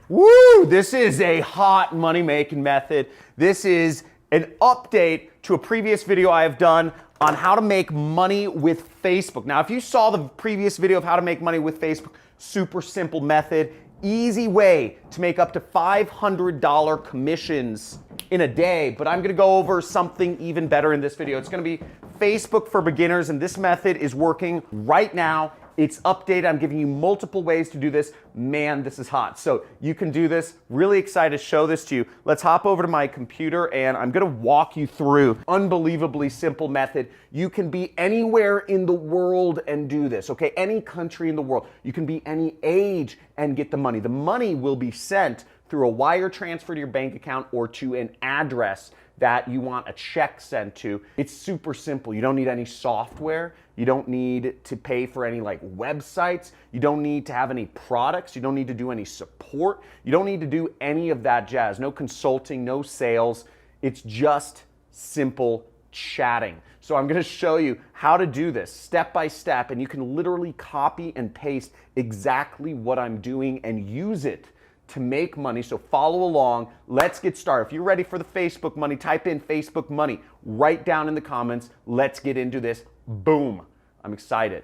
Woo! This is a hot money-making method. This is an update to a previous video I have done on how to make money with Facebook. Now, if you saw the previous video of how to make money with Facebook, super simple method, easy way to make up to $500 commissions in a day, but I'm gonna go over something even better in this video. It's gonna be Facebook for beginners, and this method is working right now. It's updated. I'm giving you multiple ways to do this. Man, this is hot. So you can do this. Really excited to show this to you. Let's hop over to my computer and I'm gonna walk you through unbelievably simple method. You can be anywhere in the world and do this, okay? Any country in the world. You can be any age and get the money. The money will be sent through a wire transfer to your bank account or to an address that you want a check sent to. It's super simple. You don't need any software. You don't need to pay for any like websites. You don't need to have any products. You don't need to do any support. You don't need to do any of that jazz. No consulting, no sales. It's just simple chatting. So I'm gonna show you how to do this step by step, and you can literally copy and paste exactly what I'm doing and use it to make money. So follow along. Let's get started. If you're ready for the Facebook money, type in Facebook money. Write down in the comments. Let's get into this. Boom. I'm excited.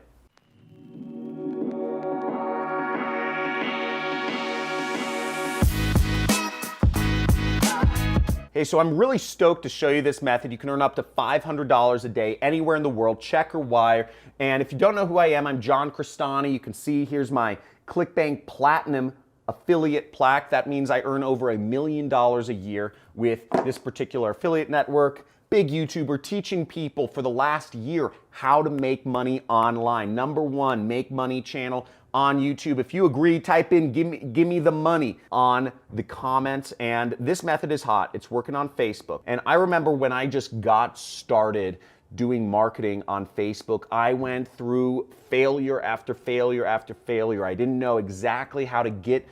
Hey, so I'm really stoked to show you this method. You can earn up to $500 a day anywhere in the world, check or wire. And if you don't know who I am, I'm John Crestani. You can see here's my ClickBank Platinum affiliate plaque. That means I earn over $1 million a year with this particular affiliate network. Big YouTuber teaching people for the last year how to make money online. #1 make money channel on YouTube. If you agree, type in give me the money on the comments. And this method is hot. It's working on Facebook. And I remember when I just got started doing marketing on Facebook, I went through failure after failure after failure. I didn't know exactly how to get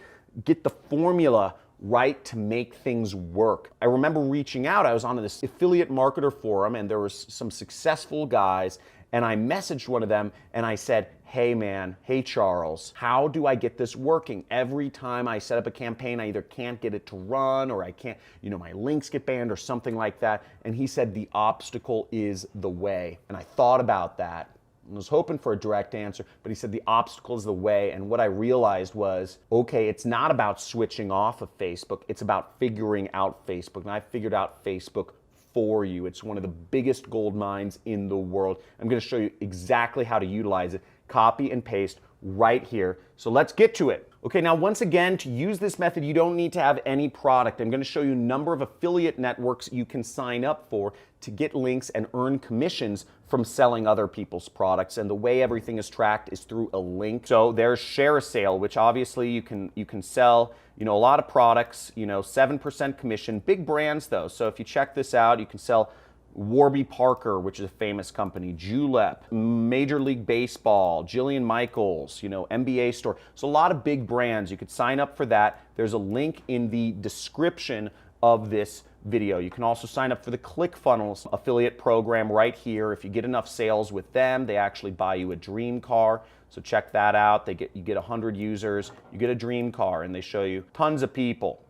the formula right to make things work. I remember reaching out. I was on this affiliate marketer forum and there was some successful guys, and I messaged one of them and I said, hey man, hey Charles, how do I get this working? Every time I set up a campaign, I either can't get it to run or I can't, my links get banned or something like that. And he said, the obstacle is the way. And I thought about that. I was hoping for a direct answer, but he said the obstacle is the way. And what I realized was, okay, it's not about switching off of Facebook. It's about figuring out Facebook. And I figured out Facebook for you. It's one of the biggest gold mines in the world. I'm going to show you exactly how to utilize it. Copy and paste right here. So let's get to it. Okay, now once again, to use this method, you don't need to have any product. I'm going to show you a number of affiliate networks you can sign up for to get links and earn commissions from selling other people's products. And the way everything is tracked is through a link. So there's Share a Sale, which obviously you can sell, a lot of products, 7% commission, big brands though. So if you check this out, you can sell Warby Parker, which is a famous company, Julep, Major League Baseball, Jillian Michaels, NBA store. So a lot of big brands. You could sign up for that. There's a link in the description of this video. You can also sign up for the ClickFunnels affiliate program right here. If you get enough sales with them, they actually buy you a dream car. So check that out. You get 100 users, you get a dream car, and they show you tons of people,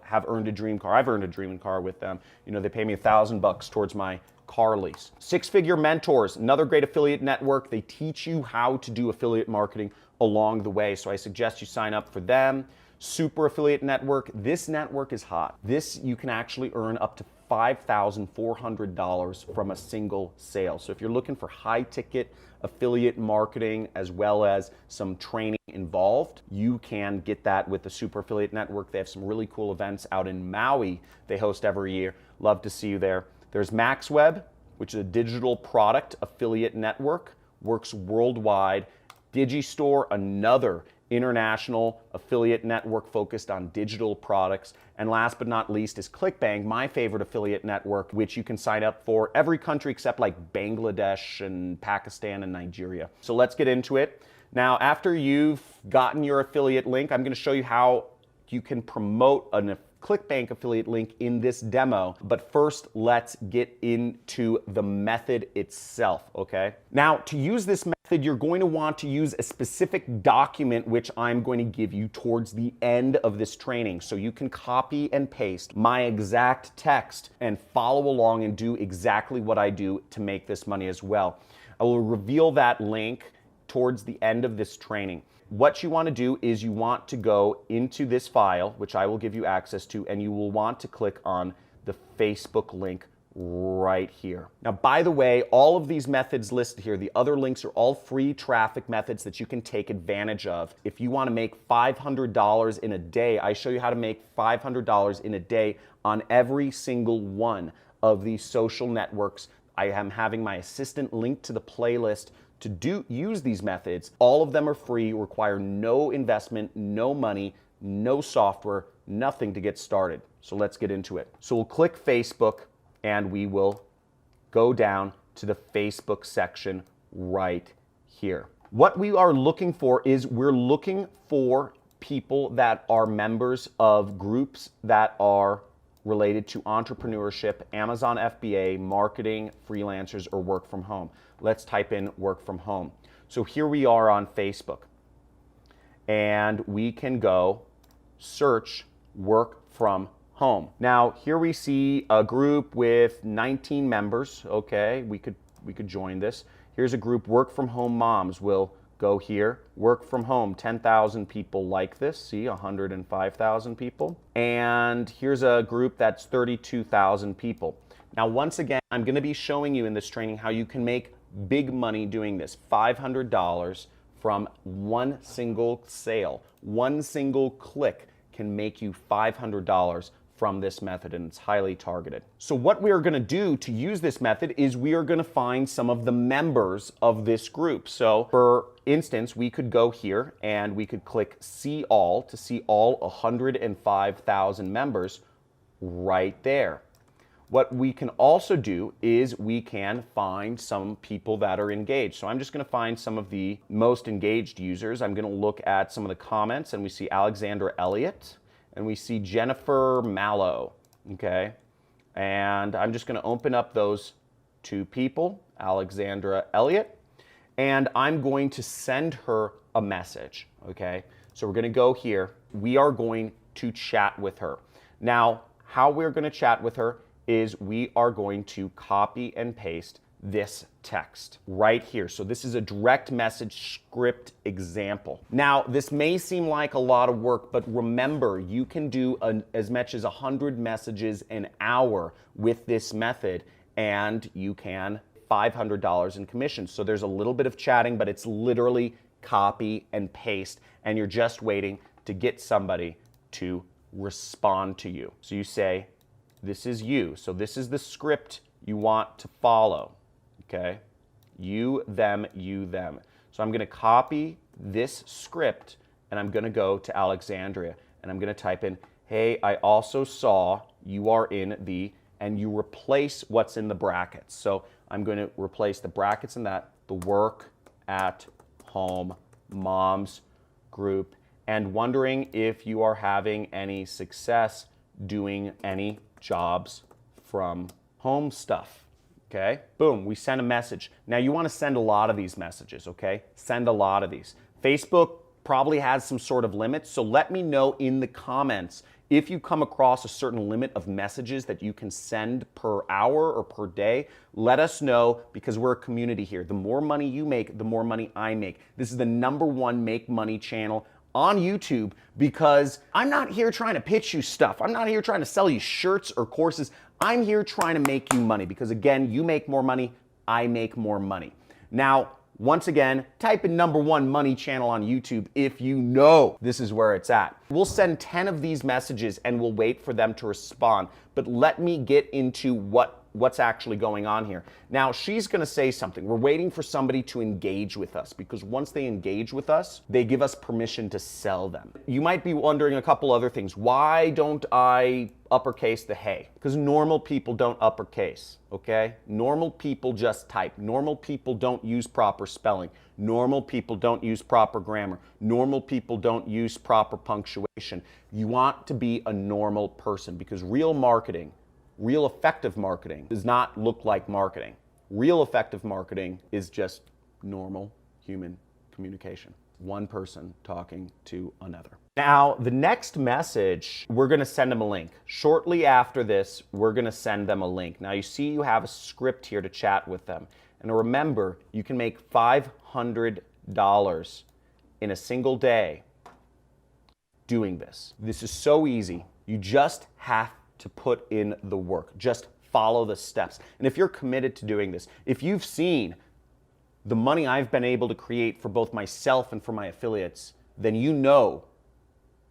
have earned a dream car. I've earned a dream car with them. They pay me $1,000 towards my car lease. Six Figure Mentors, another great affiliate network. They teach you how to do affiliate marketing along the way. So I suggest you sign up for them. Super Affiliate Network. This network is hot. This, you can actually earn up to $5,400 from a single sale. So if you're looking for high ticket affiliate marketing as well as some training involved, you can get that with the Super Affiliate Network. They have some really cool events out in Maui they host every year. Love to see you there. There's MaxWeb, which is a digital product affiliate network, works worldwide. Digistore, another international affiliate network focused on digital products. And last but not least is ClickBank, my favorite affiliate network, which you can sign up for every country except like Bangladesh and Pakistan and Nigeria. So let's get into it. Now, after you've gotten your affiliate link, I'm going to show you how you can promote a ClickBank affiliate link in this demo. But first, let's get into the method itself, okay? Now, to use this method, You're going to want to use a specific document which I'm going to give you towards the end of this training. So you can copy and paste my exact text and follow along and do exactly what I do to make this money as well. I will reveal that link towards the end of this training. What you want to do is you want to go into this file, which I will give you access to, and you will want to click on the Facebook link right here. Now, by the way, all of these methods listed here, the other links are all free traffic methods that you can take advantage of. If you want to make $500 in a day, I show you how to make $500 in a day on every single one of these social networks. I am having my assistant link to the playlist to use these methods. All of them are free, require no investment, no money, no software, nothing to get started. So let's get into it. So we'll click Facebook and we will go down to the Facebook section right here. What we are looking for is we're looking for people that are members of groups that are related to entrepreneurship, Amazon FBA, marketing, freelancers, or work from home. Let's type in work from home. So here we are on Facebook. And we can go search work from home. Now, here we see a group with 19 members. Okay, we could join this. Here's a group, work from home moms. We'll go here, work from home, 10,000 people like this. See, 105,000 people. And here's a group that's 32,000 people. Now, once again, I'm going to be showing you in this training how you can make big money doing this. $500 from one single sale. One single click can make you $500 from this method, and it's highly targeted. So what we are going to do to use this method is we are going to find some of the members of this group. So for instance, we could go here and we could click see all to see all 105,000 members right there. What we can also do is we can find some people that are engaged. So I'm just going to find some of the most engaged users. I'm going to look at some of the comments, and we see Alexandra Elliott and we see Jennifer Mallow. Okay, and I'm just going to open up those two people, Alexandra Elliott, and I'm going to send her a message. Okay, so we're going to go here. We are going to chat with her. Now, how we're going to chat with her is we are going to copy and paste this text right here. So this is a direct message script example. Now, this may seem like a lot of work, but remember, you can do as much as 100 messages an hour with this method, and you can $500 in commissions. So there's a little bit of chatting, but it's literally copy and paste, and you're just waiting to get somebody to respond to you. So you say, this is you. So this is the script you want to follow. Okay? You, them, you, them. So I'm going to copy this script and I'm going to go to Alexandria and I'm going to type in, hey, I also saw you are in the, and you replace what's in the brackets. So I'm going to replace the brackets in that, the work at home moms group, and wondering if you are having any success doing any jobs from home stuff. Okay, boom, we send a message. Now you want to send a lot of these messages, okay? Send a lot of these. Facebook probably has some sort of limit, so let me know in the comments if you come across a certain limit of messages that you can send per hour or per day. Let us know, because we're a community here. The more money you make, the more money I make. This is the #1 make money channel on YouTube, because I'm not here trying to pitch you stuff. I'm not here trying to sell you shirts or courses. I'm here trying to make you money, because again, you make more money, I make more money. Now, once again, type in #1 money channel on YouTube if you know this is where it's at. We'll send 10 of these messages and we'll wait for them to respond. But let me get into what's actually going on here. Now, she's going to say something. We're waiting for somebody to engage with us, because once they engage with us, they give us permission to sell them. You might be wondering a couple other things. Why don't I uppercase the hey? Because normal people don't uppercase, okay? Normal people just type. Normal people don't use proper spelling. Normal people don't use proper grammar. Normal people don't use proper punctuation. You want to be a normal person, because real marketing, real effective marketing does not look like marketing. Real effective marketing is just normal human communication. One person talking to another. Now, the next message, we're gonna send them a link. Shortly after this, we're gonna send them a link. Now you see you have a script here to chat with them. And remember, you can make $500 in a single day doing this. This is so easy. You just have to put in the work. Just follow the steps. And if you're committed to doing this, if you've seen the money I've been able to create for both myself and for my affiliates, then you know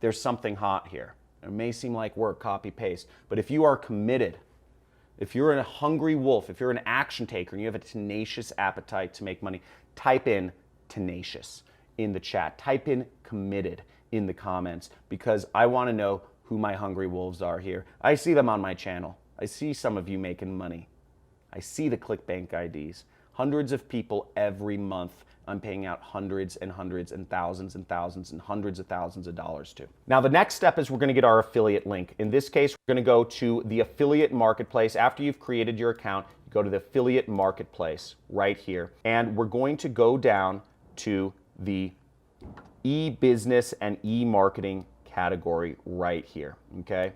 there's something hot here. It may seem like work, copy, paste, but if you are committed, if you're a hungry wolf, if you're an action taker and you have a tenacious appetite to make money, type in tenacious in the chat. Type in committed in the comments, because I want to know who my hungry wolves are here. I see them on my channel. I see some of you making money. I see the ClickBank IDs. Hundreds of people every month I'm paying out hundreds and hundreds and thousands and hundreds of thousands of dollars to. Now the next step is we're gonna get our affiliate link. In this case, we're gonna go to the affiliate marketplace. After you've created your account, you go to the affiliate marketplace right here. And we're going to go down to the e-business and e-marketing category right here, okay?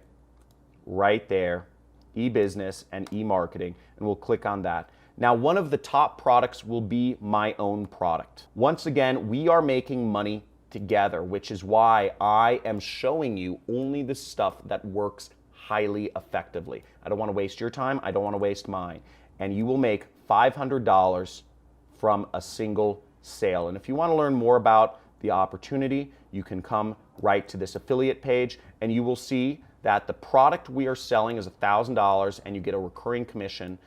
Right there, e-business and e-marketing, and we'll click on that. Now, one of the top products will be my own product. Once again, we are making money together, which is why I am showing you only the stuff that works highly effectively. I don't want to waste your time. I don't want to waste mine. And you will make $500 from a single sale. And if you want to learn more about the opportunity, you can come right to this affiliate page and you will see that the product we are selling is $1,000 and you get a recurring commission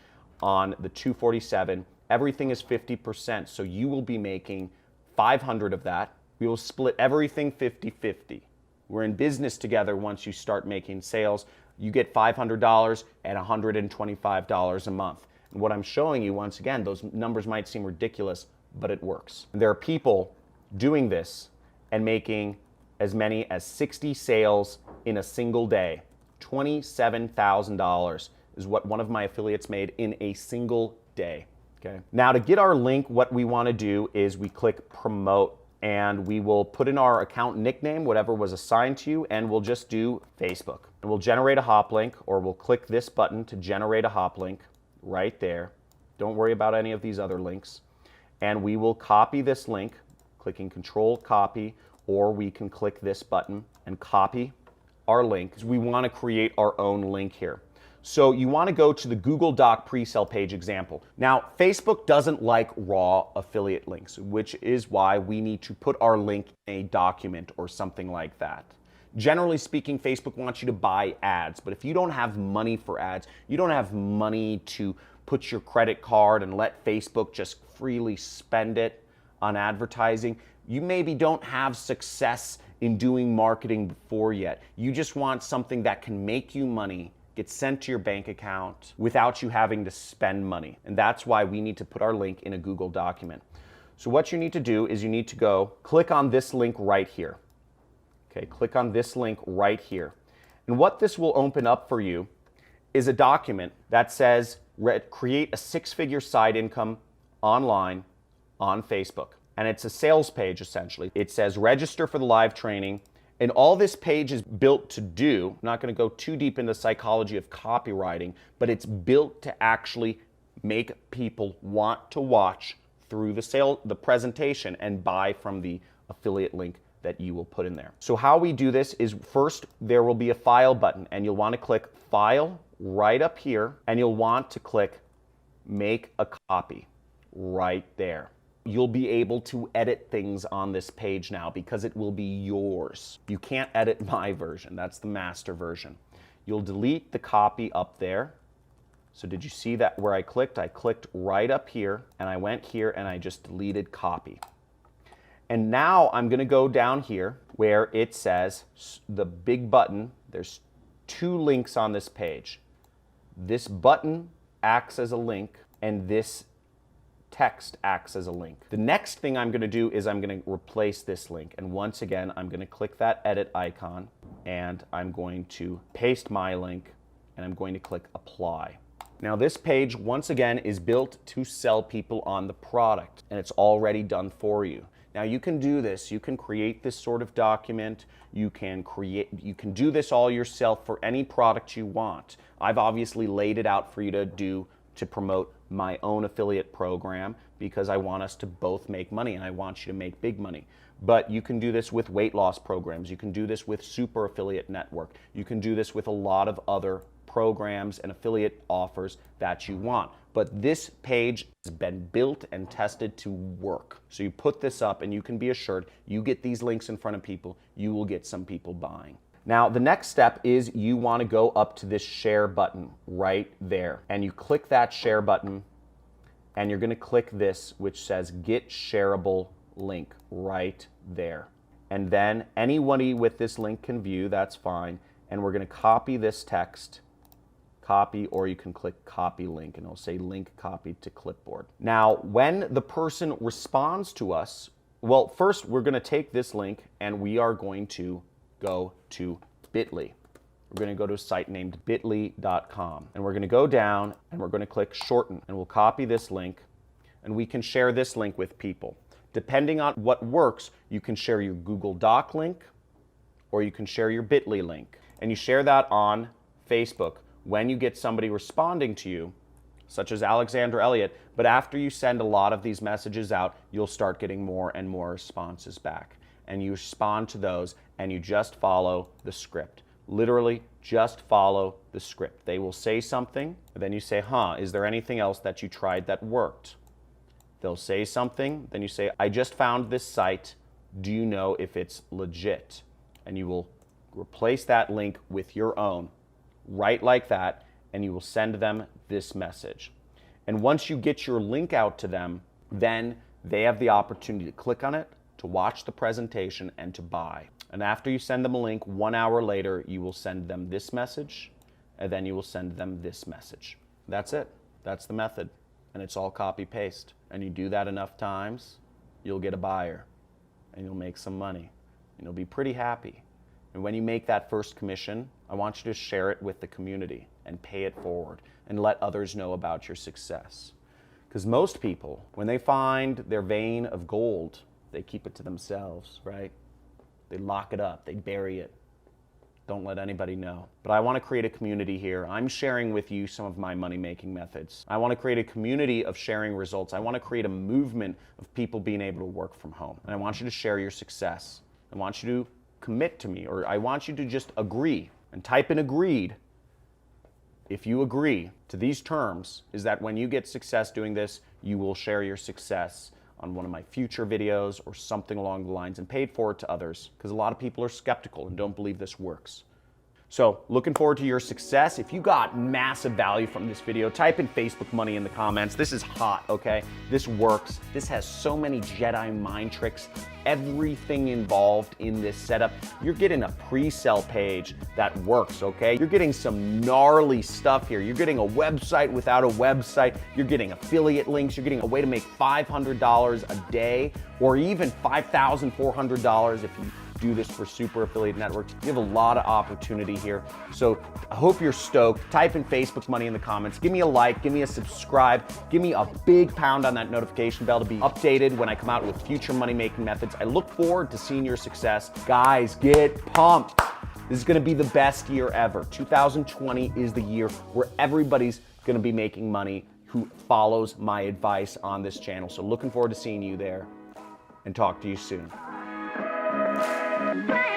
on the 247. Everything is 50%, so you will be making 500 of that. We will split everything 50-50. We're in business together. Once you start making sales, you get $500 and $125 a month. And what I'm showing you, once again, those numbers might seem ridiculous, but it works. And there are people doing this and making as many as 60 sales in a single day. $27,000 is what one of my affiliates made in a single day. Okay. Now to get our link, what we want to do is we click promote and we will put in our account nickname, whatever was assigned to you, and we'll just do Facebook. And we'll generate a hop link, or we'll click this button to generate a hop link right there. Don't worry about any of these other links. And we will copy this link, clicking Control Copy, or we can click this button and copy our link, because we want to create our own link here. So you want to go to the Google Doc pre-sale page example. Now, Facebook doesn't like raw affiliate links, which is why we need to put our link in a document or something like that. Generally speaking, Facebook wants you to buy ads, but if you don't have money for ads, you don't have money to put your credit card and let Facebook just freely spend it on advertising, you maybe don't have success in doing marketing before yet. You just want something that can make you money, get sent to your bank account without you having to spend money. And that's why we need to put our link in a Google document. So what you need to do is you need to go click on this link right here. Okay, click on this link right here. And what this will open up for you is a document that says create a six-figure side income online on Facebook. And it's a sales page essentially. It says register for the live training. And all this page is built to do, I'm not going to go too deep into the psychology of copywriting, but it's built to actually make people want to watch through the presentation and buy from the affiliate link that you will put in there. So how we do this is first there will be a file button and you'll want to click file right up here and you'll want to click make a copy right there. You'll be able to edit things on this page now because it will be yours. You can't edit my version, that's the master version. You'll delete the copy up there. So did you see that where I clicked? I clicked right up here and I went here and I just deleted copy. And now I'm gonna go down here where it says the big button. There's two links on this page. This button acts as a link and this text acts as a link. The next thing I'm going to do is I'm going to replace this link. And once again, I'm going to click that edit icon and I'm going to paste my link and I'm going to click apply. Now this page, once again, is built to sell people on the product, and it's already done for you. Now you can do this, you can create this sort of document, you can do this all yourself for any product you want. I've obviously laid it out for you to do to promote my own affiliate program because I want us to both make money and I want you to make big money. But you can do this with weight loss programs, you can do this with Super Affiliate Network, you can do this with a lot of other programs and affiliate offers that you want. But this page has been built and tested to work. So you put this up and you can be assured you get these links in front of people, you will get some people buying. Now the next step is you want to go up to this share button right there. And you click that share button and you're going to click this which says get shareable link right there. And then anybody with this link can view, that's fine. And we're going to copy this text. Copy, or you can click copy link and it'll say link copied to clipboard. Now, when the person responds to us, well, first we're going to take this link and we are going to go to bit.ly. We're going to go to a site named bit.ly.com and we're going to go down and we're going to click shorten and we'll copy this link and we can share this link with people. Depending on what works, you can share your Google Doc link or you can share your bit.ly link and you share that on Facebook. When you get somebody responding to you, such as Alexander Elliott, but after you send a lot of these messages out, you'll start getting more and more responses back. And you respond to those and you just follow the script. Literally, just follow the script. They will say something, and then you say, is there anything else that you tried that worked? They'll say something, then you say, I just found this site. Do you know if it's legit? And you will replace that link with your own. Right like that, and you will send them this message. And once you get your link out to them, then they have the opportunity to click on it, to watch the presentation, and to buy. And after you send them a link, 1 hour later, you will send them this message, and then you will send them this message. That's it. That's the method. And it's all copy-paste. And you do that enough times, you'll get a buyer, and you'll make some money, and you'll be pretty happy. And when you make that first commission, I want you to share it with the community and pay it forward and let others know about your success. Because most people, when they find their vein of gold, they keep it to themselves, right? They lock it up, they bury it. Don't let anybody know. But I want to create a community here. I'm sharing with you some of my money-making methods. I want to create a community of sharing results. I want to create a movement of people being able to work from home. And I want you to share your success. I want you to commit to me, or I want you to just agree and type in agreed. If you agree to these terms, is that when you get success doing this, you will share your success on one of my future videos or something along the lines and pay it forward to others, because a lot of people are skeptical and don't believe this works. So looking forward to your success. If you got massive value from this video, type in Facebook money in the comments. This is hot, okay? This works. This has so many Jedi mind tricks. Everything involved in this setup. You're getting a pre-sale page that works, okay? You're getting some gnarly stuff here. You're getting a website without a website. You're getting affiliate links. You're getting a way to make $500 a day, or even $5,400 if you do this for Super Affiliate Networks. You have a lot of opportunity here. So I hope you're stoked. Type in Facebook money in the comments. Give me a like, give me a subscribe, give me a big pound on that notification bell to be updated when I come out with future money-making methods. I look forward to seeing your success. Guys, get pumped. This is gonna be the best year ever. 2020 is the year where everybody's gonna be making money who follows my advice on this channel. So looking forward to seeing you there, and talk to you soon. Bye.